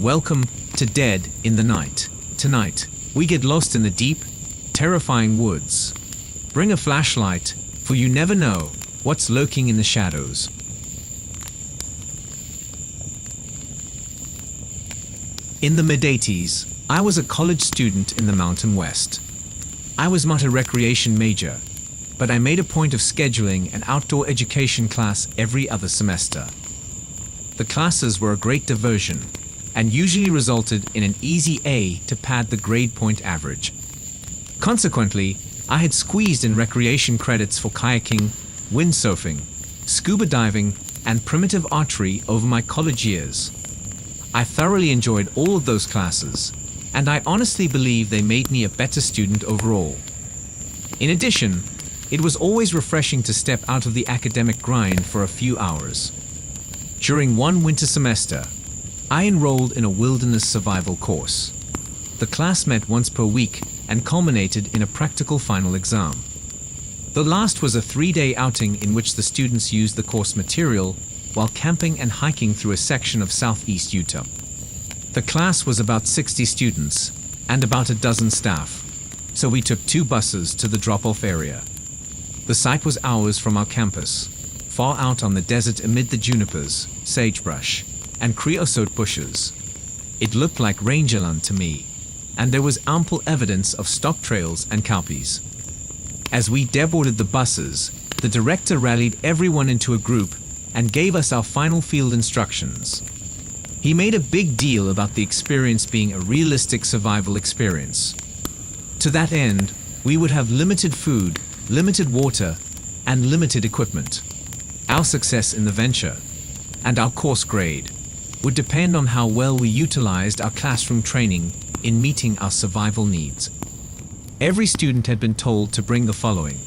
Welcome to Dead in the Night. Tonight, we get lost in the deep, terrifying woods. Bring a flashlight, for you never know what's lurking in the shadows. In the mid-80s, I was a college student in the Mountain West. I was not a recreation major, but I made a point of scheduling an outdoor education class every other semester. The classes were a great diversion, and usually resulted in an easy A to pad the grade point average. Consequently, I had squeezed in recreation credits for kayaking, windsurfing, scuba diving, and primitive archery over my college years. I thoroughly enjoyed all of those classes, and I honestly believe they made me a better student overall. In addition, it was always refreshing to step out of the academic grind for a few hours. During one winter semester, I enrolled in a wilderness survival course. The class met once per week and culminated in a practical final exam. The last was a 3-day outing in which the students used the course material while camping and hiking through a section of southeast Utah. The class was about 60 students and about a dozen staff, so we took 2 buses to the drop-off area. The site was hours from our campus, far out on the desert amid the junipers, sagebrush, and creosote bushes. It looked like rangerland to me, and there was ample evidence of stock trails and cowpeas. As we deboarded the buses, the director rallied everyone into a group and gave us our final field instructions. He made a big deal about the experience being a realistic survival experience. To that end, we would have limited food, limited water, and limited equipment. Our success in the venture, and our course grade, would depend on how well we utilized our classroom training in meeting our survival needs. Every student had been told to bring the following: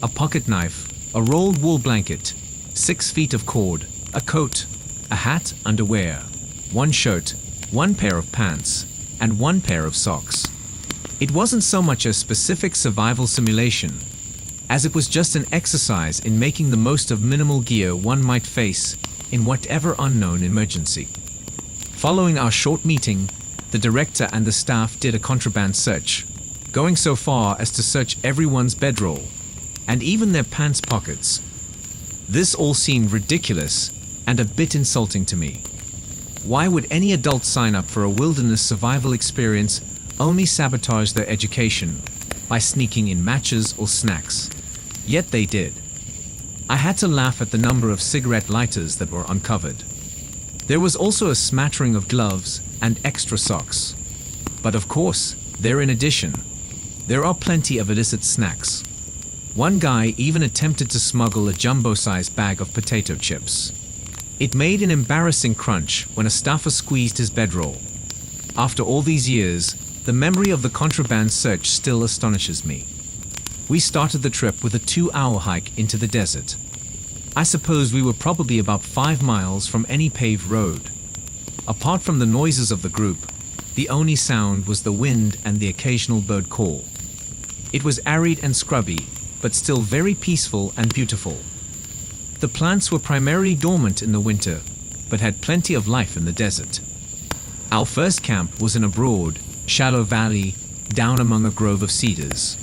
a pocket knife, a rolled wool blanket, 6 feet of cord, a coat, a hat, underwear, 1 shirt, 1 pair of pants, and 1 pair of socks. It wasn't so much a specific survival simulation, as it was just an exercise in making the most of minimal gear one might face in whatever unknown emergency. Following our short meeting, the director and the staff did a contraband search, going so far as to search everyone's bedroll, and even their pants pockets. This all seemed ridiculous and a bit insulting to me. Why would any adult sign up for a wilderness survival experience only sabotage their education by sneaking in matches or snacks? Yet they did. I had to laugh at the number of cigarette lighters that were uncovered. There was also a smattering of gloves and extra socks. But of course, in addition, there are plenty of illicit snacks. One guy even attempted to smuggle a jumbo-sized bag of potato chips. It made an embarrassing crunch when a staffer squeezed his bedroll. After all these years, the memory of the contraband search still astonishes me. We started the trip with a 2-hour hike into the desert. I suppose we were probably about 5 miles from any paved road. Apart from the noises of the group, the only sound was the wind and the occasional bird call. It was arid and scrubby, but still very peaceful and beautiful. The plants were primarily dormant in the winter, but had plenty of life in the desert. Our first camp was in a broad, shallow valley down among a grove of cedars.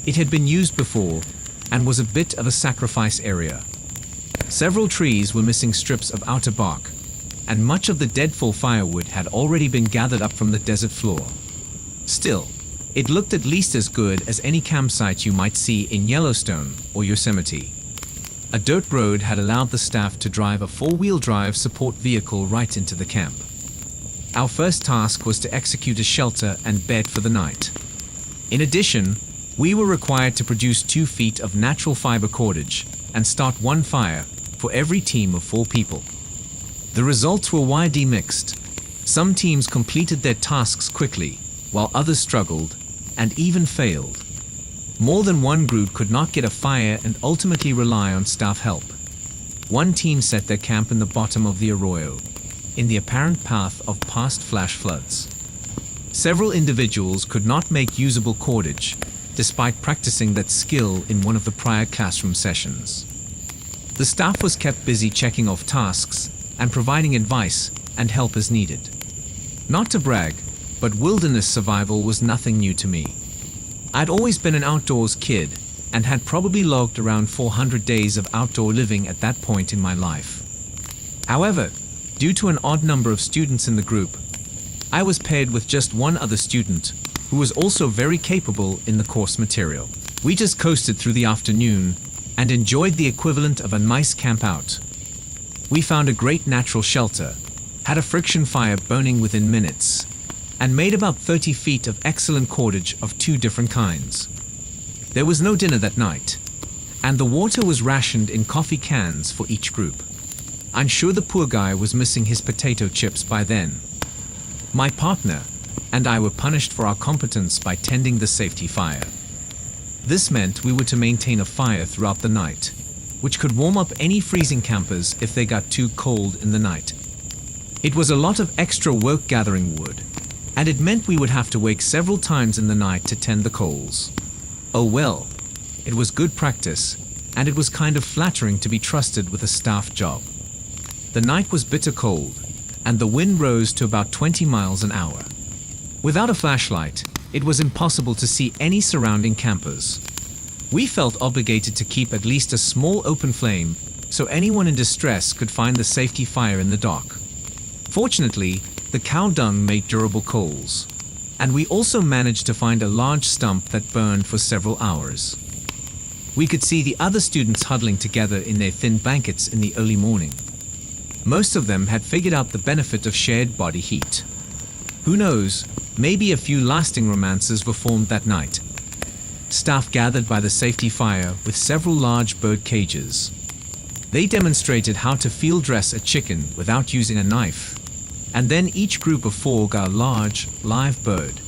It had been used before and was a bit of a sacrifice area. Several trees were missing strips of outer bark, and much of the deadfall firewood had already been gathered up from the desert floor. Still, it looked at least as good as any campsite you might see in Yellowstone or Yosemite. A dirt road had allowed the staff to drive a 4-wheel drive support vehicle right into the camp. Our first task was to execute a shelter and bed for the night. In addition, we were required to produce 2 feet of natural fiber cordage and start 1 fire for every team of 4 people. The results were widely mixed. Some teams completed their tasks quickly, while others struggled and even failed. More than one group could not get a fire and ultimately rely on staff help. One team set their camp in the bottom of the arroyo, in the apparent path of past flash floods. Several individuals could not make usable cordage, despite practicing that skill in one of the prior classroom sessions. The staff was kept busy checking off tasks and providing advice and help as needed. Not to brag, but wilderness survival was nothing new to me. I'd always been an outdoors kid and had probably logged around 400 days of outdoor living at that point in my life. However, due to an odd number of students in the group, I was paired with just one other student who was also very capable in the course material. We just coasted through the afternoon and enjoyed the equivalent of a nice camp out. We found a great natural shelter, had a friction fire burning within minutes, and made about 30 feet of excellent cordage of 2 different kinds. There was no dinner that night, and the water was rationed in coffee cans for each group. I'm sure the poor guy was missing his potato chips by then. My partner and I were punished for our competence by tending the safety fire. This meant we were to maintain a fire throughout the night, which could warm up any freezing campers if they got too cold in the night. It was a lot of extra work gathering wood, and it meant we would have to wake several times in the night to tend the coals. Oh well, it was good practice, and it was kind of flattering to be trusted with a staff job. The night was bitter cold, and the wind rose to about 20 miles an hour. Without a flashlight, it was impossible to see any surrounding campers. We felt obligated to keep at least a small open flame so anyone in distress could find the safety fire in the dark. Fortunately, the cow dung made durable coals, and we also managed to find a large stump that burned for several hours. We could see the other students huddling together in their thin blankets in the early morning. Most of them had figured out the benefit of shared body heat. Who knows, maybe a few lasting romances were formed that night. Staff gathered by the safety fire with several large bird cages. They demonstrated how to field dress a chicken without using a knife, and then each group of 4 got a large, live bird.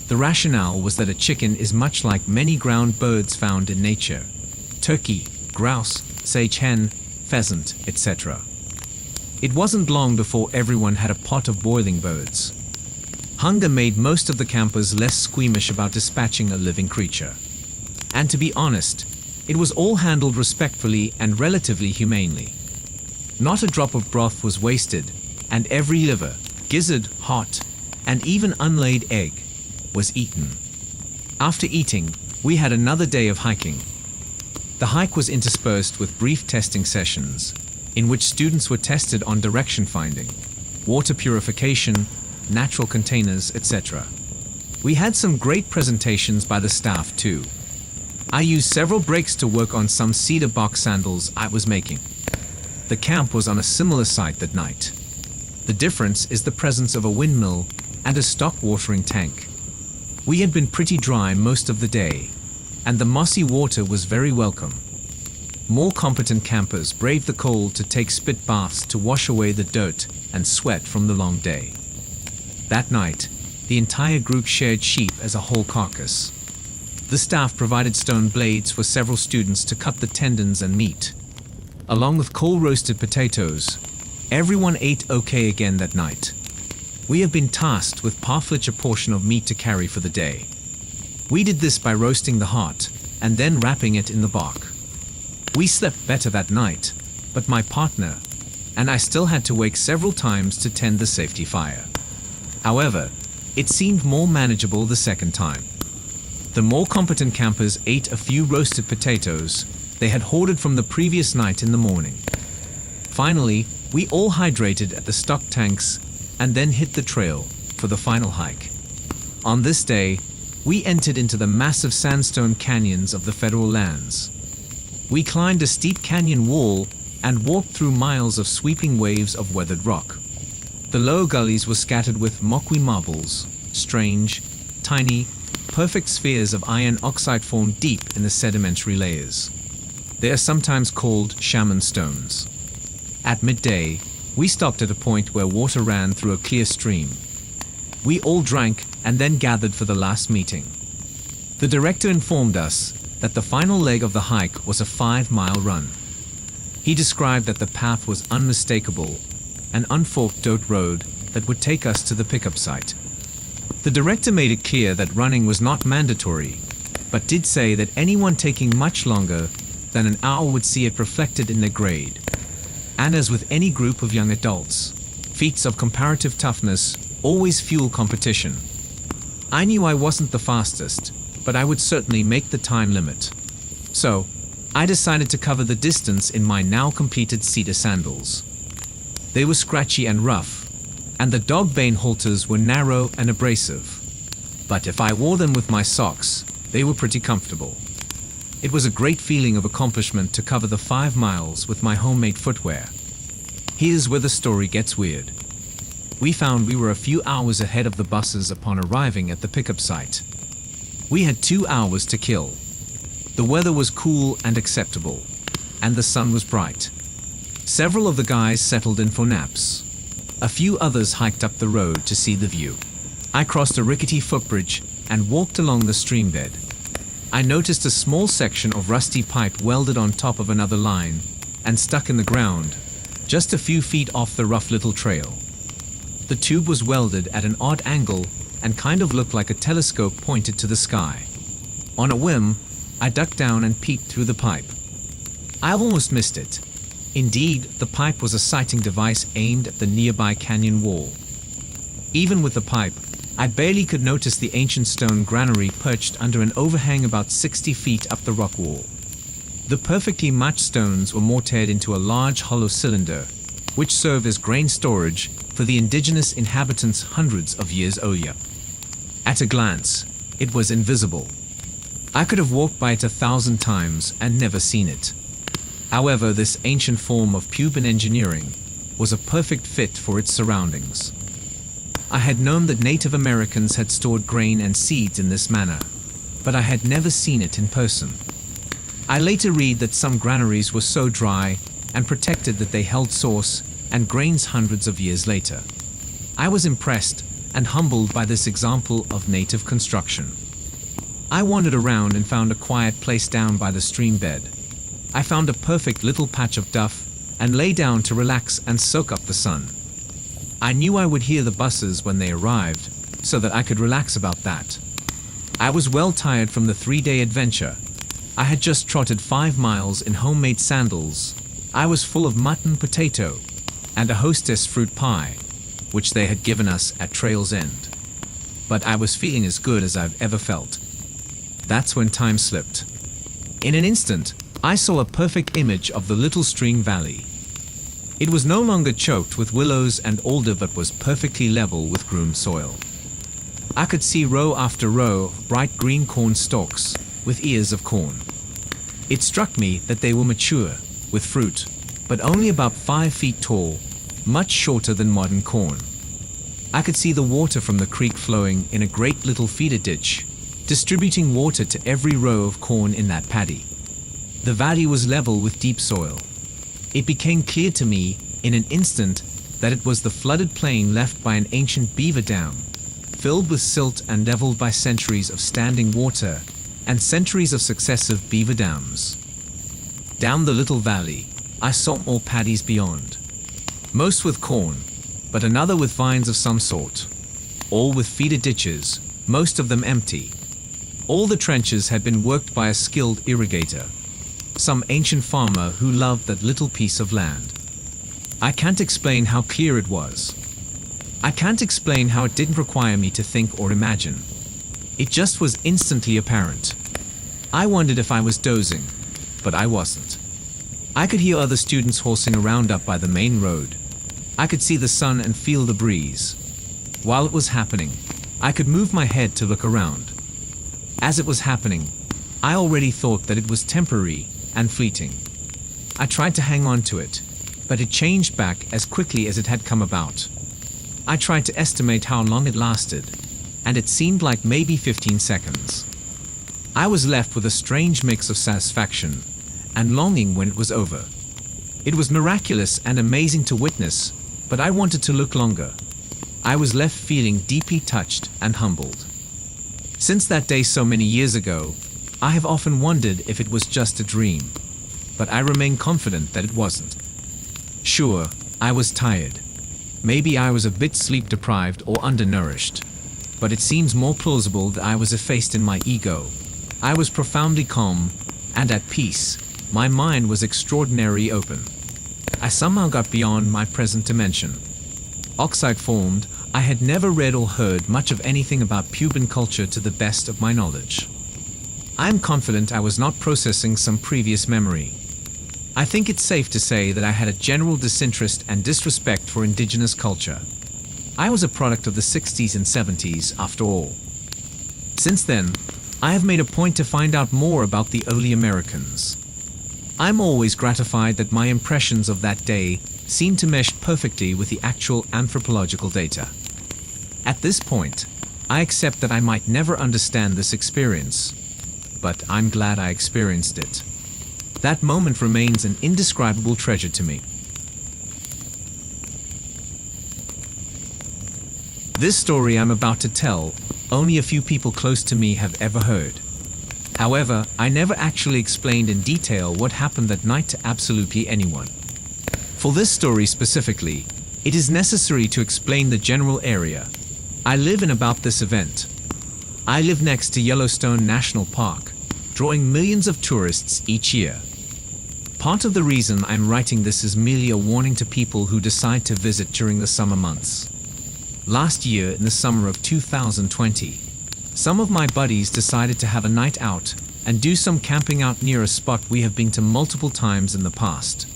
The rationale was that a chicken is much like many ground birds found in nature: turkey, grouse, sage hen, pheasant, etc. It wasn't long before everyone had a pot of boiling birds. Hunger made most of the campers less squeamish about dispatching a living creature. And to be honest, it was all handled respectfully and relatively humanely. Not a drop of broth was wasted, and every liver, gizzard, heart, and even unlaid egg was eaten. After eating, we had another day of hiking. The hike was interspersed with brief testing sessions, in which students were tested on direction finding, water purification, natural containers, etc. We had some great presentations by the staff too. I used several breaks to work on some cedar bark sandals I was making. The camp was on a similar site that night. The difference is the presence of a windmill and a stock watering tank. We had been pretty dry most of the day, and the mossy water was very welcome. More competent campers braved the cold to take spit baths to wash away the dirt and sweat from the long day. That night, the entire group shared sheep as a whole carcass. The staff provided stone blades for several students to cut the tendons and meat. Along with coal-roasted potatoes, everyone ate okay again that night. We have been tasked with parfleche a portion of meat to carry for the day. We did this by roasting the heart and then wrapping it in the bark. We slept better that night, but my partner and I still had to wake several times to tend the safety fire. However, it seemed more manageable the second time. The more competent campers ate a few roasted potatoes they had hoarded from the previous night in the morning. Finally, we all hydrated at the stock tanks and then hit the trail for the final hike. On this day, we entered into the massive sandstone canyons of the federal lands. We climbed a steep canyon wall and walked through miles of sweeping waves of weathered rock. The lower gullies were scattered with moqui marbles, strange, tiny, perfect spheres of iron oxide formed deep in the sedimentary layers. They are sometimes called shaman stones. At midday, we stopped at a point where water ran through a clear stream. We all drank and then gathered for the last meeting. The director informed us that the final leg of the hike was a 5-mile run. He described that the path was unmistakable, an unforked dirt road that would take us to the pickup site. The director made it clear that running was not mandatory, but did say that anyone taking much longer than an hour would see it reflected in their grade. And as with any group of young adults, feats of comparative toughness always fuel competition. I knew I wasn't the fastest, but I would certainly make the time limit. So, I decided to cover the distance in my now completed cedar sandals. They were scratchy and rough, and the Dogbane halters were narrow and abrasive. But if I wore them with my socks, they were pretty comfortable. It was a great feeling of accomplishment to cover the 5 miles with my homemade footwear. Here's where the story gets weird. We found we were a few hours ahead of the buses upon arriving at the pickup site. We had 2 hours to kill. The weather was cool and acceptable, and the sun was bright. Several of the guys settled in for naps. A few others hiked up the road to see the view. I crossed a rickety footbridge and walked along the stream bed. I noticed a small section of rusty pipe welded on top of another line and stuck in the ground, just a few feet off the rough little trail. The tube was welded at an odd angle and kind of looked like a telescope pointed to the sky. On a whim, I ducked down and peeked through the pipe. I almost missed it. Indeed, the pipe was a sighting device aimed at the nearby canyon wall. Even with the pipe, I barely could notice the ancient stone granary perched under an overhang about 60 feet up the rock wall. The perfectly matched stones were mortared into a large hollow cylinder, which served as grain storage for the indigenous inhabitants hundreds of years earlier. At a glance, it was invisible. I could have walked by it 1,000 times and never seen it. However, this ancient form of Cuban engineering was a perfect fit for its surroundings. I had known that Native Americans had stored grain and seeds in this manner, but I had never seen it in person. I later read that some granaries were so dry and protected that they held sauce and grains hundreds of years later. I was impressed and humbled by this example of native construction. I wandered around and found a quiet place down by the stream bed. I found a perfect little patch of duff and lay down to relax and soak up the sun. I knew I would hear the buses when they arrived, so that I could relax about that. I was well tired from the 3-day adventure. I had just trotted 5 miles in homemade sandals. I was full of mutton potato and a hostess fruit pie, which they had given us at Trail's End. But I was feeling as good as I've ever felt. That's when time slipped. In an instant, I saw a perfect image of the little stream valley. It was no longer choked with willows and alder but was perfectly level with groomed soil. I could see row after row of bright green corn stalks with ears of corn. It struck me that they were mature, with fruit, but only about 5 feet tall, much shorter than modern corn. I could see the water from the creek flowing in a great little feeder ditch, distributing water to every row of corn in that paddy. The valley was level with deep soil. It became clear to me in an instant that it was the flooded plain left by an ancient beaver dam, filled with silt and leveled by centuries of standing water and centuries of successive beaver dams. Down the little valley, I saw more paddies beyond. Most with corn, but another with vines of some sort. All with feeder ditches, most of them empty. All the trenches had been worked by a skilled irrigator, some ancient farmer who loved that little piece of land. I can't explain how clear it was. I can't explain how it didn't require me to think or imagine. It just was instantly apparent. I wondered if I was dozing, but I wasn't. I could hear other students horsing around up by the main road. I could see the sun and feel the breeze. While it was happening, I could move my head to look around. As it was happening, I already thought that it was temporary and fleeting. I tried to hang on to it, but it changed back as quickly as it had come about. I tried to estimate how long it lasted, and it seemed like maybe 15 seconds. I was left with a strange mix of satisfaction and longing when it was over. It was miraculous and amazing to witness, but I wanted to look longer. I was left feeling deeply touched and humbled. Since that day so many years ago, I have often wondered if it was just a dream, but I remain confident that it wasn't. Sure, I was tired. Maybe I was a bit sleep-deprived or undernourished, but it seems more plausible that I was effaced in my ego. I was profoundly calm and at peace. My mind was extraordinarily open. I somehow got beyond my present dimension. Oxide formed, I had never read or heard much of anything about Cuban culture to the best of my knowledge. I am confident I was not processing some previous memory. I think it's safe to say that I had a general disinterest and disrespect for indigenous culture. I was a product of the 60s and 70s, after all. Since then, I have made a point to find out more about the early Americans. I'm always gratified that my impressions of that day seem to mesh perfectly with the actual anthropological data. At this point, I accept that I might never understand this experience, but I'm glad I experienced it. That moment remains an indescribable treasure to me. This story I'm about to tell, only a few people close to me have ever heard. However, I never actually explained in detail what happened that night to absolutely anyone. For this story specifically, it is necessary to explain the general area. I live in about this event. I live next to Yellowstone National Park, drawing millions of tourists each year. Part of the reason I'm writing this is merely a warning to people who decide to visit during the summer months. Last year, in the summer of 2020, some of my buddies decided to have a night out and do some camping out near a spot we have been to multiple times in the past.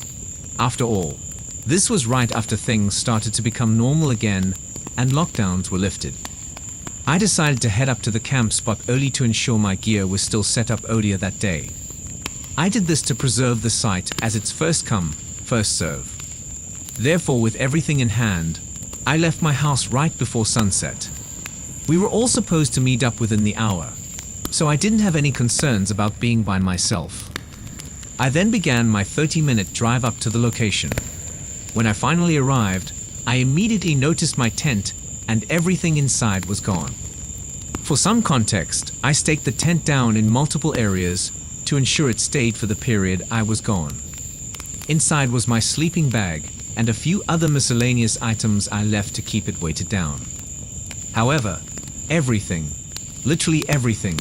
After all, this was right after things started to become normal again and lockdowns were lifted. I decided to head up to the camp spot early to ensure my gear was still set up earlier that day. I did this to preserve the site as it's first come, first serve. Therefore, with everything in hand, I left my house right before sunset. We were all supposed to meet up within the hour, so I didn't have any concerns about being by myself. I then began my 30-minute drive up to the location. When I finally arrived, I immediately noticed my tent and everything inside was gone. For some context, I staked the tent down in multiple areas to ensure it stayed for the period I was gone. Inside was my sleeping bag and a few other miscellaneous items I left to keep it weighted down. However, everything, literally everything,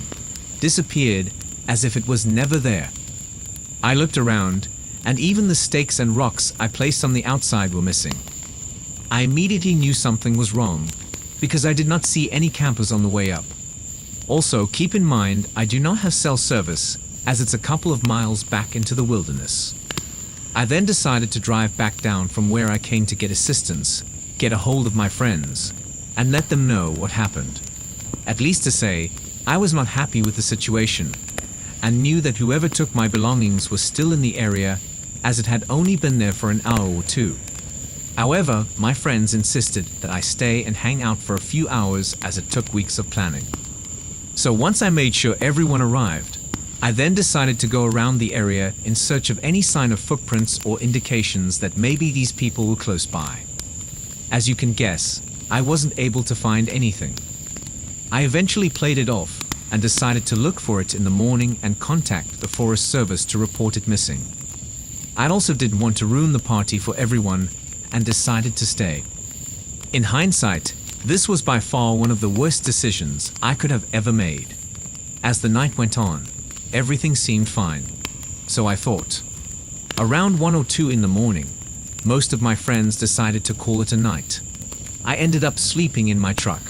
disappeared as if it was never there. I looked around, and even the stakes and rocks I placed on the outside were missing. I immediately knew something was wrong, because I did not see any campers on the way up. Also, keep in mind, I do not have cell service, as it's a couple of miles back into the wilderness. I then decided to drive back down from where I came to get assistance, get a hold of my friends, and let them know what happened. At least to say, I was not happy with the situation, and knew that whoever took my belongings was still in the area, as it had only been there for an hour or two. However, my friends insisted that I stay and hang out for a few hours as it took weeks of planning. So once I made sure everyone arrived, I then decided to go around the area in search of any sign of footprints or indications that maybe these people were close by. As you can guess, I wasn't able to find anything. I eventually played it off and decided to look for it in the morning and contact the Forest Service to report it missing. I also didn't want to ruin the party for everyone and decided to stay. In hindsight, this was by far one of the worst decisions I could have ever made. As the night went on, everything seemed fine, so I thought. Around 1 or 2 in the morning, most of my friends decided to call it a night. I ended up sleeping in my truck.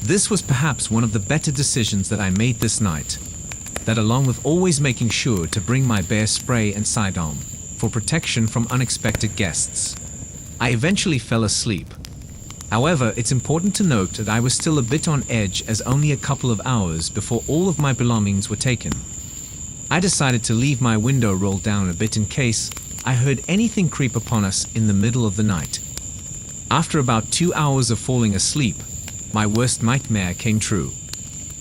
This was perhaps one of the better decisions that I made this night, that along with always making sure to bring my bear spray and sidearm for protection from unexpected guests. I eventually fell asleep. However, it's important to note that I was still a bit on edge as only a couple of hours before all of my belongings were taken. I decided to leave my window rolled down a bit in case I heard anything creep upon us in the middle of the night. After about 2 hours of falling asleep, my worst nightmare came true.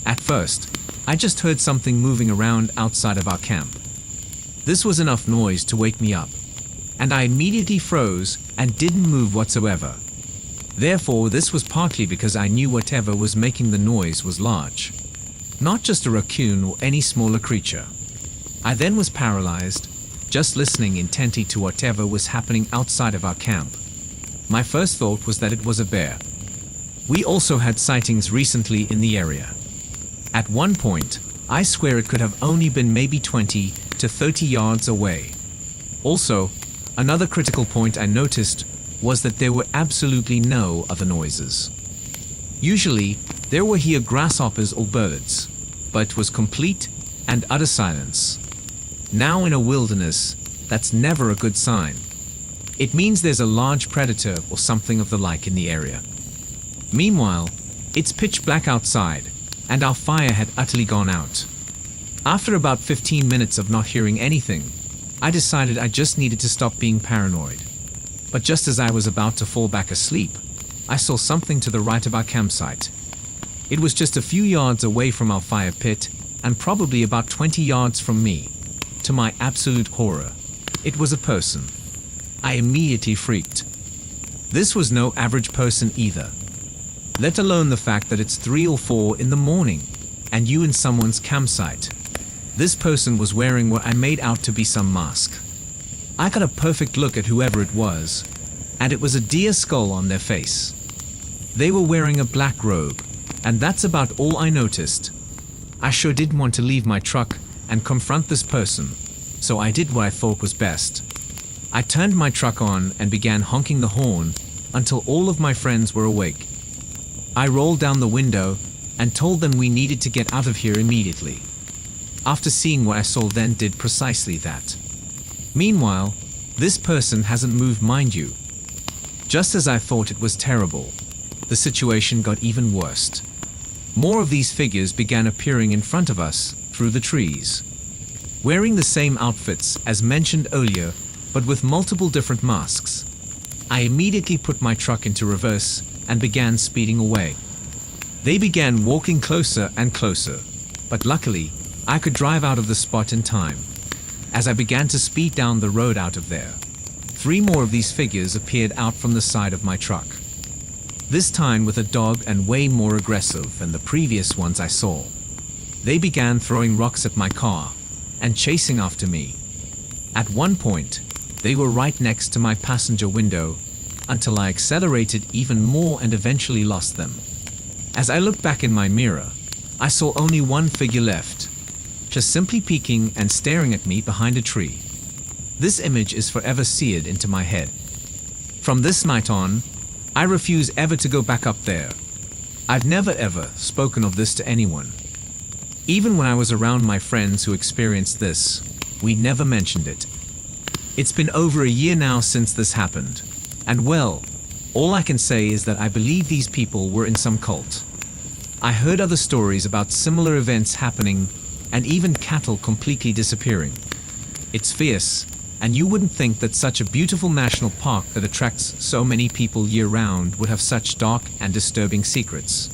At first, I just heard something moving around outside of our camp. This was enough noise to wake me up, and I immediately froze and didn't move whatsoever. Therefore, this was partly because I knew whatever was making the noise was large, not just a raccoon or any smaller creature. I then was paralyzed, just listening intently to whatever was happening outside of our camp. My first thought was that it was a bear. We also had sightings recently in the area. At one point, I swear it could have only been maybe 20 to 30 yards away. Also, another critical point I noticed was that there were absolutely no other noises. Usually, there were here grasshoppers or birds, but it was complete and utter silence. Now in a wilderness, that's never a good sign. It means there's a large predator or something of the like in the area. Meanwhile, it's pitch black outside, and our fire had utterly gone out. After about 15 minutes of not hearing anything, I decided I just needed to stop being paranoid. But just as I was about to fall back asleep, I saw something to the right of our campsite. It was just a few yards away from our fire pit, and probably about 20 yards from me. To my absolute horror, it was a person. I immediately freaked. This was no average person either. Let alone the fact that it's 3 or 4 in the morning, and you in someone's campsite. This person was wearing what I made out to be some mask. I got a perfect look at whoever it was, and it was a deer skull on their face. They were wearing a black robe, and that's about all I noticed. I sure didn't want to leave my truck and confront this person, so I did what I thought was best. I turned my truck on and began honking the horn until all of my friends were awake. I rolled down the window and told them we needed to get out of here immediately. After seeing what I saw, then did precisely that. Meanwhile, this person hasn't moved, mind you. Just as I thought it was terrible, the situation got even worse. More of these figures began appearing in front of us through the trees, wearing the same outfits as mentioned earlier, but with multiple different masks. I immediately put my truck into reverse and began speeding away. They began walking closer and closer, but luckily, I could drive out of the spot in time. As I began to speed down the road out of there, 3 more of these figures appeared out from the side of my truck. This time with a dog and way more aggressive than the previous ones I saw. They began throwing rocks at my car and chasing after me. At one point, they were right next to my passenger window until I accelerated even more and eventually lost them. As I looked back in my mirror, I saw only one figure left, just simply peeking and staring at me behind a tree. This image is forever seared into my head. From this night on, I refuse ever to go back up there. I've never ever spoken of this to anyone. Even when I was around my friends who experienced this, we never mentioned it. It's been over a year now since this happened, and well, all I can say is that I believe these people were in some cult. I heard other stories about similar events happening and even cattle completely disappearing. It's fierce, and you wouldn't think that such a beautiful national park that attracts so many people year-round would have such dark and disturbing secrets.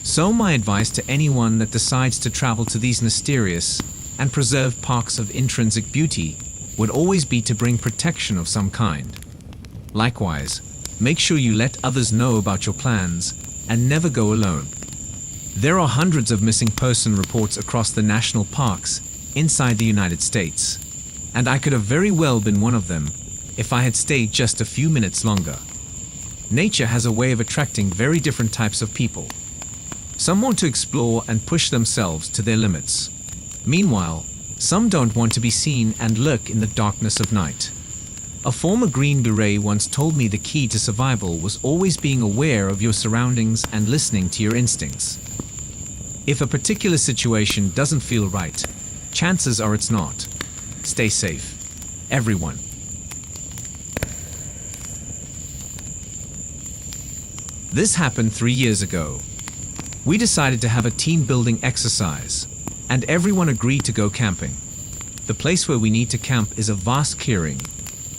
So my advice to anyone that decides to travel to these mysterious and preserved parks of intrinsic beauty would always be to bring protection of some kind. Likewise, make sure you let others know about your plans and never go alone. There are hundreds of missing person reports across the national parks inside the United States, and I could have very well been one of them if I had stayed just a few minutes longer. Nature has a way of attracting very different types of people. Some want to explore and push themselves to their limits. Meanwhile, some don't want to be seen and lurk in the darkness of night. A former Green Beret once told me the key to survival was always being aware of your surroundings and listening to your instincts. If a particular situation doesn't feel right, chances are it's not. Stay safe, everyone. This happened 3 years ago. We decided to have a team-building exercise, and everyone agreed to go camping. The place where we need to camp is a vast clearing,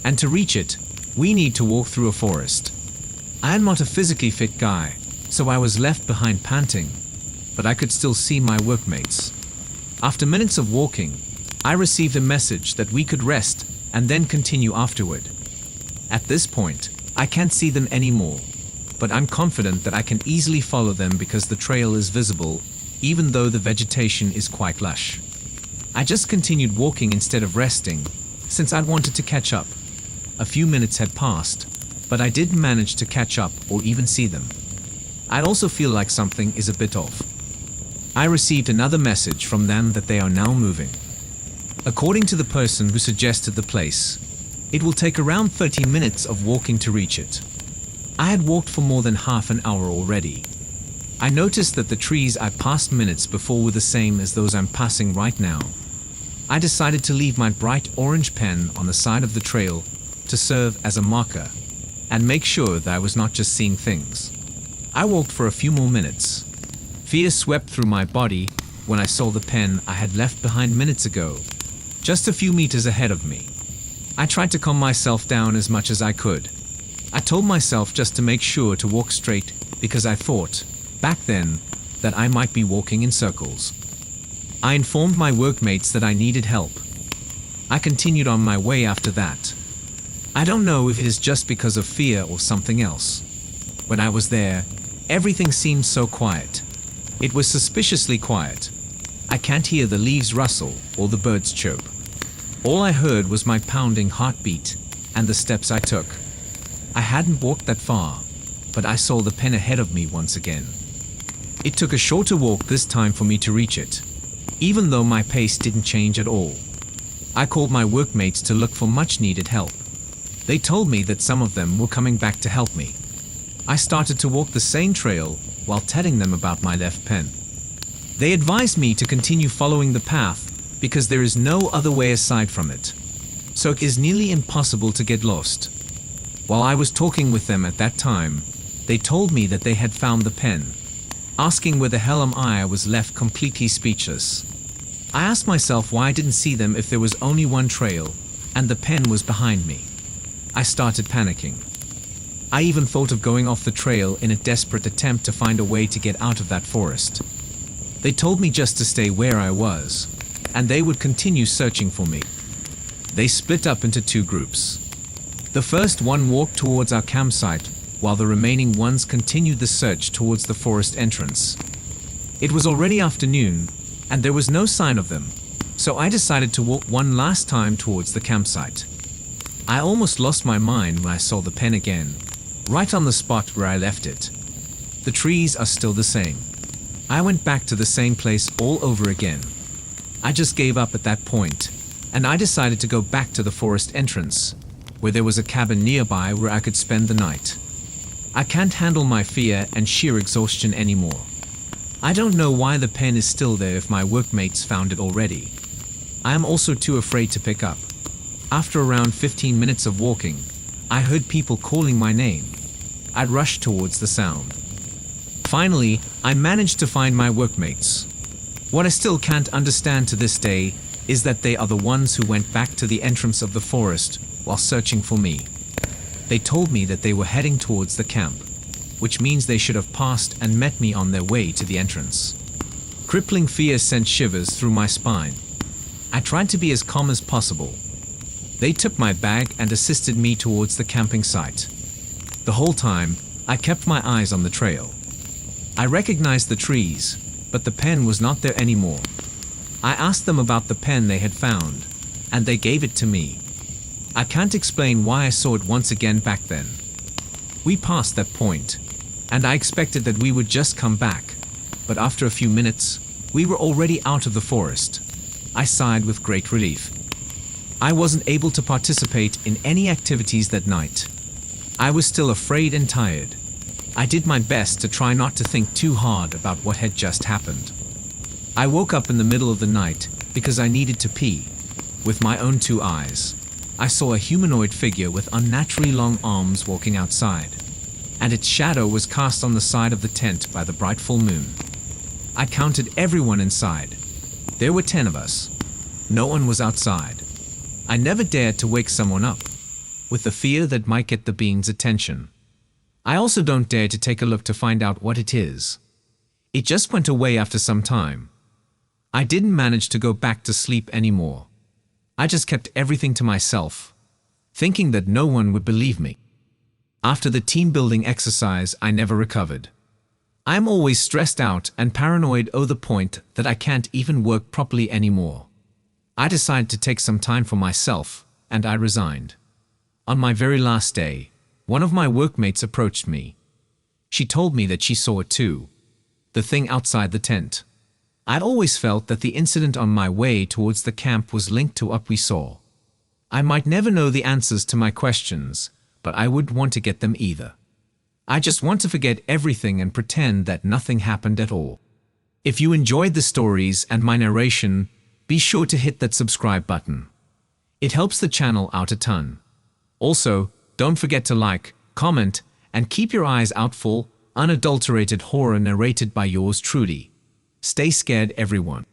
and to reach it, we need to walk through a forest. I am not a physically fit guy, so I was left behind panting, but I could still see my workmates. After minutes of walking, I received a message that we could rest and then continue afterward. At this point, I can't see them anymore, but I'm confident that I can easily follow them because the trail is visible, even though the vegetation is quite lush. I just continued walking instead of resting, since I wanted to catch up. A few minutes had passed, but I didn't manage to catch up or even see them. I also feel like something is a bit off. I received another message from them that they are now moving. According to the person who suggested the place, It will take around 30 minutes of walking to reach it. I had walked for more than half an hour already. I noticed that the trees I passed minutes before were the same as those I'm passing right now. I decided to leave my bright orange pen on the side of the trail to serve as a marker and make sure that I was not just seeing things. I walked for a few more minutes. Fear swept through my body when I saw the pen I had left behind minutes ago, just a few meters ahead of me. I tried to calm myself down as much as I could. I told myself just to make sure to walk straight because I thought, back then, that I might be walking in circles. I informed my workmates that I needed help. I continued on my way after that. I don't know if it is just because of fear or something else. When I was there, everything seemed so quiet. It was suspiciously quiet. I can't hear the leaves rustle or the birds chirp. All I heard was my pounding heartbeat and the steps I took. I hadn't walked that far, but I saw the pen ahead of me once again. It took a shorter walk this time for me to reach it, even though my pace didn't change at all. I called my workmates to look for much needed help. They told me that some of them were coming back to help me. I started to walk the same trail while telling them about my left pen. They advised me to continue following the path because there is no other way aside from it, so it is nearly impossible to get lost. While I was talking with them at that time, they told me that they had found the pen. Asking where the hell am I was left completely speechless. I asked myself why I didn't see them if there was only one trail and the pen was behind me. I started panicking. I even thought of going off the trail in a desperate attempt to find a way to get out of that forest. They told me just to stay where I was, and they would continue searching for me. They split up into two groups. The first one walked towards our campsite, while the remaining ones continued the search towards the forest entrance. It was already afternoon, and there was no sign of them, so I decided to walk one last time towards the campsite. I almost lost my mind when I saw the pen again, right on the spot where I left it. The trees are still the same. I went back to the same place all over again. I just gave up at that point, and I decided to go back to the forest entrance, where there was a cabin nearby where I could spend the night. I can't handle my fear and sheer exhaustion anymore. I don't know why the pen is still there if my workmates found it already. I am also too afraid to pick up. After around 15 minutes of walking, I heard people calling my name. I rushed towards the sound. Finally, I managed to find my workmates. What I still can't understand to this day is that they are the ones who went back to the entrance of the forest while searching for me. They told me that they were heading towards the camp, which means they should have passed and met me on their way to the entrance. Crippling fear sent shivers through my spine. I tried to be as calm as possible. They took my bag and assisted me towards the camping site. The whole time, I kept my eyes on the trail. I recognized the trees, but the pen was not there anymore. I asked them about the pen they had found, and they gave it to me. I can't explain why I saw it once again back then. We passed that point, and I expected that we would just come back, but after a few minutes, we were already out of the forest. I sighed with great relief. I wasn't able to participate in any activities that night. I was still afraid and tired. I did my best to try not to think too hard about what had just happened. I woke up in the middle of the night because I needed to pee. With my own two eyes, I saw a humanoid figure with unnaturally long arms walking outside, and its shadow was cast on the side of the tent by the bright full moon. I counted everyone inside. There were 10 of us. No one was outside. I never dared to wake someone up, with the fear that might get the being's attention. I also don't dare to take a look to find out what it is. It just went away after some time. I didn't manage to go back to sleep anymore. I just kept everything to myself, thinking that no one would believe me. After the team building exercise, I never recovered. I'm always stressed out and paranoid to the point that I can't even work properly anymore. I decided to take some time for myself, and I resigned. On my very last day, one of my workmates approached me. She told me that she saw it too, the thing outside the tent. I'd always felt that the incident on my way towards the camp was linked to what we saw. I might never know the answers to my questions, but I wouldn't want to get them either. I just want to forget everything and pretend that nothing happened at all. If you enjoyed the stories and my narration, be sure to hit that subscribe button. It helps the channel out a ton. Also, don't forget to like, comment, and keep your eyes out for unadulterated horror narrated by yours truly. Stay scared, everyone.